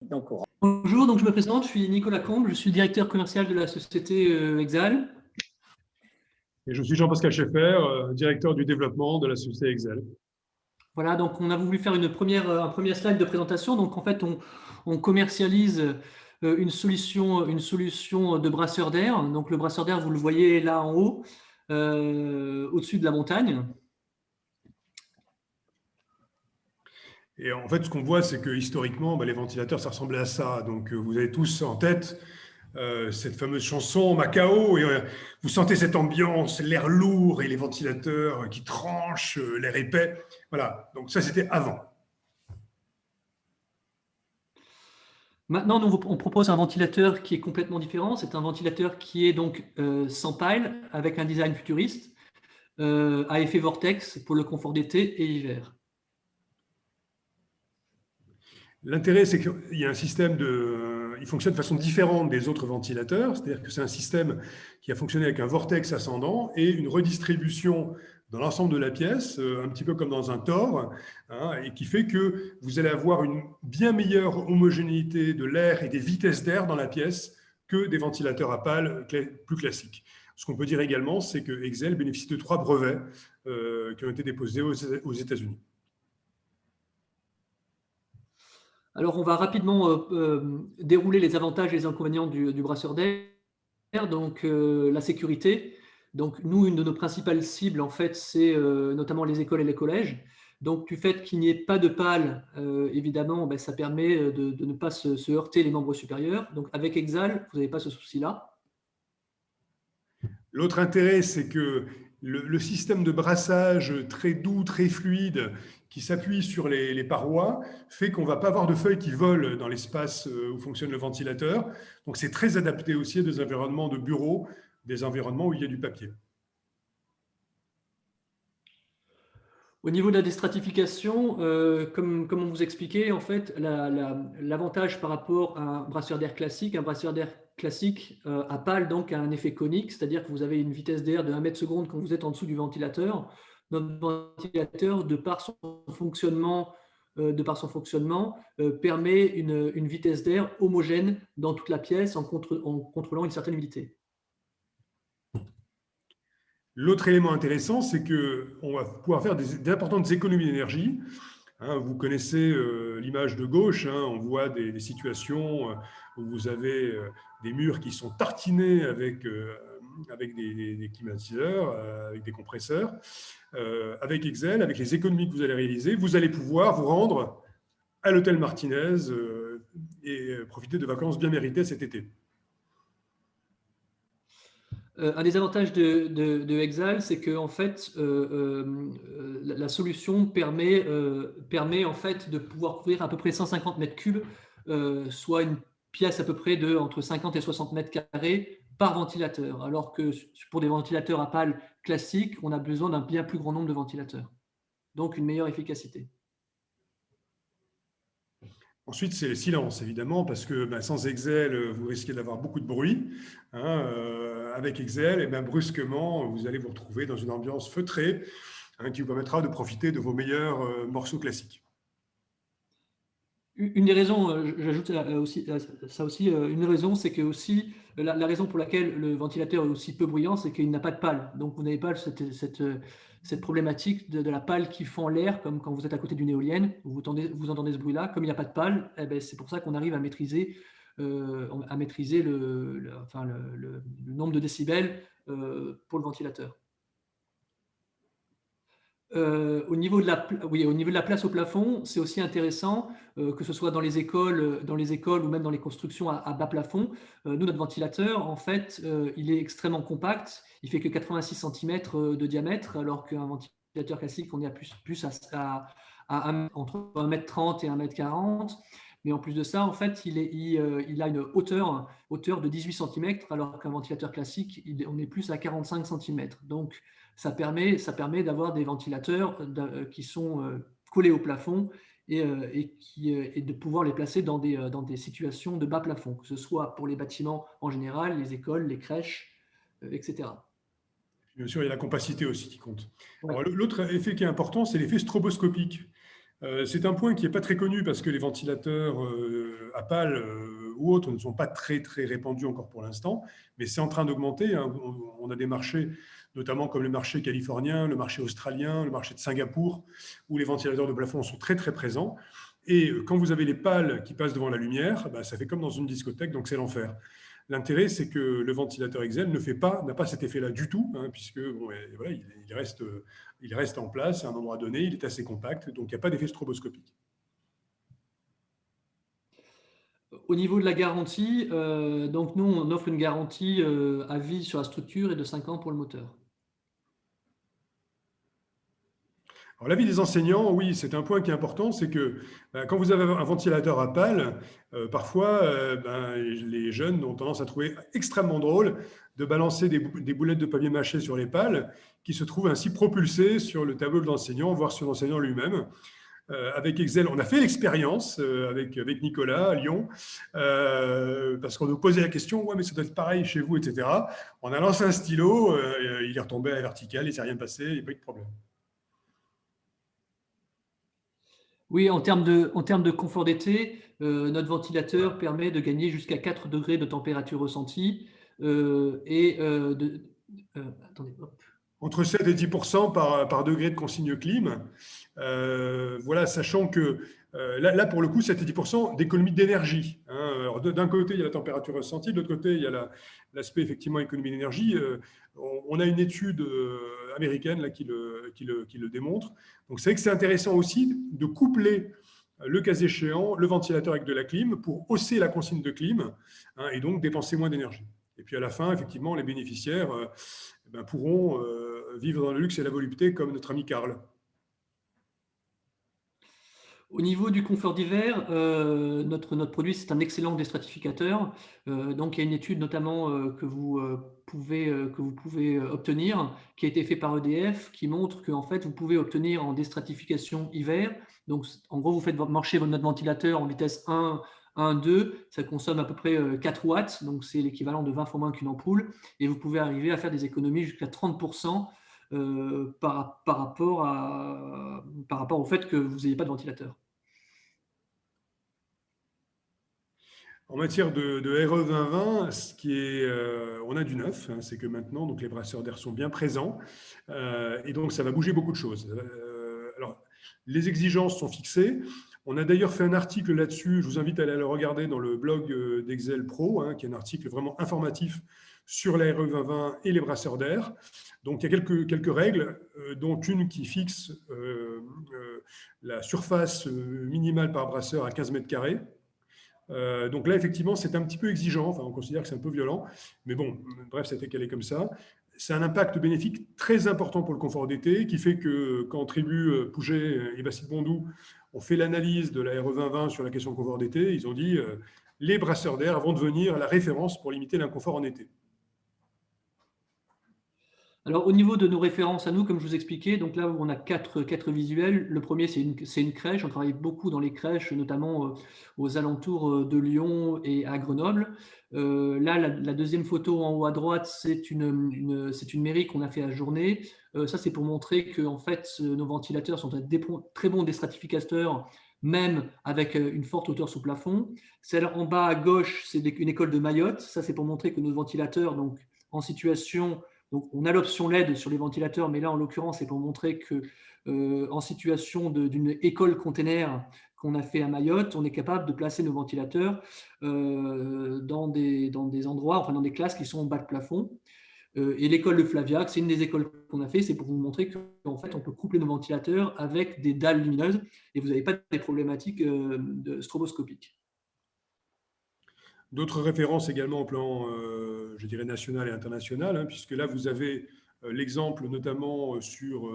Bonjour, donc je me présente, je suis Nicolas Combe, je suis directeur commercial de la société Exal. Et je suis Jean-Pascal Schaeffer, directeur du développement de la société Exal. Voilà, donc on a voulu faire un premier slide de présentation. Donc en fait, on commercialise une solution de brasseur d'air. Donc le brasseur d'air, vous le voyez là en haut, au-dessus de la montagne. Et en fait, ce qu'on voit, c'est que historiquement, les ventilateurs, ça ressemblait à ça. Donc, vous avez tous en tête cette fameuse chanson Macao, et vous sentez cette ambiance, l'air lourd et les ventilateurs qui tranchent, l'air épais. Voilà, donc ça, c'était avant. Maintenant, on propose un ventilateur qui est complètement différent. C'est un ventilateur qui est donc sans pile, avec un design futuriste, à effet vortex pour le confort d'été et hiver. L'intérêt, c'est qu'il y a un système il fonctionne de façon différente des autres ventilateurs, c'est-à-dire que c'est un système qui a fonctionné avec un vortex ascendant et une redistribution dans l'ensemble de la pièce, un petit peu comme dans un tore, hein, et qui fait que vous allez avoir une bien meilleure homogénéité de l'air et des vitesses d'air dans la pièce que des ventilateurs à pales plus classiques. Ce qu'on peut dire également, c'est que Exel bénéficie de 3 brevets qui ont été déposés aux États-Unis. Alors, on va rapidement dérouler les avantages et les inconvénients du brasseur d'air. Donc, la sécurité. Donc, nous, une de nos principales cibles, en fait, c'est notamment les écoles et les collèges. Donc, du fait qu'il n'y ait pas de pale, évidemment, ça permet de ne pas se heurter les membres supérieurs. Donc, avec Exal, vous n'avez pas ce souci-là. L'autre intérêt, c'est que le système de brassage très doux, très fluide, qui s'appuie sur les parois, fait qu'on ne va pas avoir de feuilles qui volent dans l'espace où fonctionne le ventilateur. Donc, c'est très adapté aussi à des environnements de bureau, des environnements où il y a du papier. Au niveau de la déstratification, comme on vous expliquait, en fait, l'avantage par rapport à un brasseur d'air classique à pale donc a un effet conique, c'est-à-dire que vous avez une vitesse d'air de 1 mètre seconde quand vous êtes en dessous du ventilateur. Notre ventilateur, de par son fonctionnement, permet une vitesse d'air homogène dans toute la pièce en contrôlant une certaine humidité. L'autre élément intéressant, c'est qu'on va pouvoir faire d'importantes économies d'énergie. Hein, vous connaissez l'image de gauche, hein, on voit des situations où vous avez des murs qui sont tartinés avec des climatiseurs, avec des compresseurs. Avec Exel, avec les économies que vous allez réaliser, vous allez pouvoir vous rendre à l'hôtel Martinez et profiter de vacances bien méritées cet été. Un des avantages de Exal, c'est que en fait, la solution permet en fait de pouvoir couvrir à peu près 150 mètres cubes, soit une pièce à peu près de entre 50 et 60 mètres carrés par ventilateur, alors que pour des ventilateurs à pales classiques, on a besoin d'un bien plus grand nombre de ventilateurs, donc une meilleure efficacité. Ensuite, c'est le silence, évidemment, parce que sans Exel, vous risquez d'avoir beaucoup de bruit. Hein, avec Exel, et brusquement, vous allez vous retrouver dans une ambiance feutrée, hein, qui vous permettra de profiter de vos meilleurs morceaux classiques. Une des raisons, j'ajoute ça aussi, une raison, c'est que aussi, la raison pour laquelle le ventilateur est aussi peu bruyant, c'est qu'il n'a pas de pale. Donc, vous n'avez pas cette problématique de la pale qui fend l'air, comme quand vous êtes à côté d'une éolienne, où vous entendez ce bruit-là. Comme il n'y a pas de pale, c'est pour ça qu'on arrive à maîtriser le nombre de décibels pour le ventilateur. Au niveau de la place au plafond, c'est aussi intéressant, que ce soit dans les écoles ou même dans les constructions à bas plafond. Nous, notre ventilateur, en fait, il est extrêmement compact. Il fait que 86 cm de diamètre, alors qu'un ventilateur classique, on est entre 1,30 m et 1,40 m. Mais en plus de ça, en fait, il a une hauteur de 18 cm, alors qu'un ventilateur classique, on est plus à 45 cm. Donc, ça permet d'avoir des ventilateurs qui sont collés au plafond et de pouvoir les placer dans des situations de bas plafond, que ce soit pour les bâtiments en général, les écoles, les crèches, etc. Bien sûr, il y a la compacité aussi qui compte. Ouais. L'autre effet qui est important, c'est l'effet stroboscopique. C'est un point qui n'est pas très connu parce que les ventilateurs à pales ou autres ne sont pas très, très répandus encore pour l'instant, mais c'est en train d'augmenter, hein. On a des marchés, notamment comme le marché californien, le marché australien, le marché de Singapour, où les ventilateurs de plafond sont très, très présents. Et quand vous avez les pales qui passent devant la lumière, bah, ça fait comme dans une discothèque, donc c'est l'enfer. L'intérêt, c'est que le ventilateur Excel n'a pas cet effet-là du tout, hein, puisque bon, voilà, il reste en place à un endroit donné, il est assez compact, donc il n'y a pas d'effet stroboscopique. Au niveau de la garantie, donc nous, on offre une garantie à vie sur la structure et de 5 ans pour le moteur. Alors, l'avis des enseignants, oui, c'est un point qui est important, c'est que quand vous avez un ventilateur à pales, parfois les jeunes ont tendance à trouver extrêmement drôle de balancer des boulettes de papier mâché sur les pales qui se trouvent ainsi propulsées sur le tableau de l'enseignant, voire sur l'enseignant lui-même. Avec Excel, on a fait l'expérience avec Nicolas à Lyon, parce qu'on nous posait la question, ouais, mais ça doit être pareil chez vous, etc. On a lancé un stylo, il est retombé à la verticale, il ne s'est rien passé, il n'y a pas eu de problème. Oui, en termes de confort d'été, notre ventilateur permet de gagner jusqu'à 4 degrés de température ressentie. Et attendez, hop. Entre 7 et 10% par degré de consigne clim. Voilà, sachant que là, pour le coup, 7 et 10% d'économie d'énergie, hein. Alors, d'un côté, il y a la température ressentie, de l'autre côté, il y a l'aspect effectivement économie d'énergie. On a une étude américaine là, qui le démontre. Donc, c'est vrai que c'est intéressant aussi de coupler le cas échéant, le ventilateur avec de la clim pour hausser la consigne de clim, hein, et donc dépenser moins d'énergie. Et puis à la fin, effectivement, les bénéficiaires pourront vivre dans le luxe et la volupté comme notre ami Karl. Au niveau du confort d'hiver, notre produit, c'est un excellent déstratificateur. Donc, il y a une étude notamment que vous pouvez obtenir, qui a été faite par EDF, qui montre qu'en fait, vous pouvez obtenir en déstratification hiver. Donc, en gros, vous faites marcher notre ventilateur en vitesse 1, 2, ça consomme à peu près 4 watts, donc c'est l'équivalent de 20 fois moins qu'une ampoule. Et vous pouvez arriver à faire des économies jusqu'à 30% par rapport au fait que vous n'ayez pas de ventilateur. En matière de RE 2020, on a du neuf, hein, c'est que maintenant, donc les brasseurs d'air sont bien présents, et donc ça va bouger beaucoup de choses. Alors, les exigences sont fixées. On a d'ailleurs fait un article là-dessus. Je vous invite à aller le regarder dans le blog d'Excel Pro, hein, qui est un article vraiment informatif sur la RE 2020 et les brasseurs d'air. Donc, il y a quelques règles, dont une qui fixe la surface minimale par brasseur à 15 mètres carrés. Donc là, effectivement, c'est un petit peu exigeant. Enfin, on considère que c'est un peu violent. Mais bon, bref, ça a été calé comme ça. C'est un impact bénéfique très important pour le confort d'été, qui fait que quand Tribu, Pouget et Bastide Bondou ont fait l'analyse de la RE 2020 sur la question de confort d'été, ils ont dit les brasseurs d'air vont devenir la référence pour limiter l'inconfort en été. Alors, au niveau de nos références à nous, comme je vous expliquais, donc là, on a quatre visuels. Le premier, c'est une crèche. On travaille beaucoup dans les crèches, notamment aux alentours de Lyon et à Grenoble. Là, la deuxième photo en haut à droite, c'est une mairie qu'on a fait à journée. Ça, c'est pour montrer que en fait, nos ventilateurs sont des très bons déstratificateurs, même avec une forte hauteur sous plafond. Celle en bas à gauche, c'est une école de Mayotte. Ça, c'est pour montrer que nos ventilateurs, donc en situation. Donc, on a l'option LED sur les ventilateurs, mais là, en l'occurrence, c'est pour montrer que en situation d'une école container qu'on a fait à Mayotte, on est capable de placer nos ventilateurs dans des endroits, enfin dans des classes qui sont en bas de plafond. Et l'école de Flaviac, c'est une des écoles qu'on a fait, c'est pour vous montrer qu'en fait, on peut coupler nos ventilateurs avec des dalles lumineuses et vous n'avez pas des problématiques de stroboscopiques. D'autres références également au plan, je dirais, national et international, hein, puisque là, vous avez l'exemple notamment sur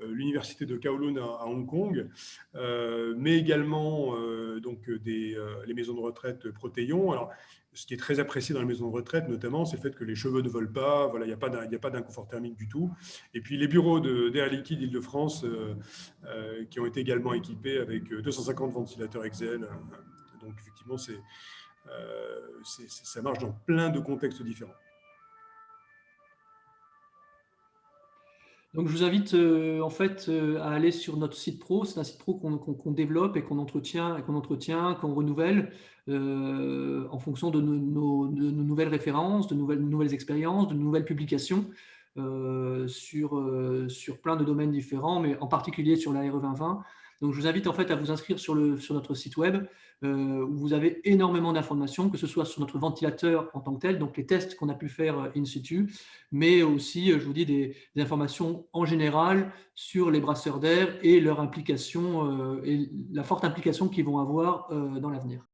l'université de Kowloon à Hong Kong, mais également donc les maisons de retraite Protéon. Alors, ce qui est très apprécié dans les maisons de retraite, notamment, c'est le fait que les cheveux ne volent pas, voilà, il n'y a pas d'inconfort thermique du tout. Et puis les bureaux d'Air Liquide Île-de-France qui ont été également équipés avec 250 ventilateurs Excel. Donc, effectivement, ça marche dans plein de contextes différents. Donc, je vous invite en fait à aller sur notre site pro. C'est un site pro qu'on développe et qu'on entretient, qu'on renouvelle en fonction de nos nouvelles références, de nouvelles expériences, de nouvelles publications sur plein de domaines différents, mais en particulier sur la RE 2020. Donc, je vous invite en fait à vous inscrire sur notre site web où vous avez énormément d'informations, que ce soit sur notre ventilateur en tant que tel, donc les tests qu'on a pu faire in situ, mais aussi, je vous dis, des informations en général sur les brasseurs d'air et leur implication et la forte implication qu'ils vont avoir dans l'avenir.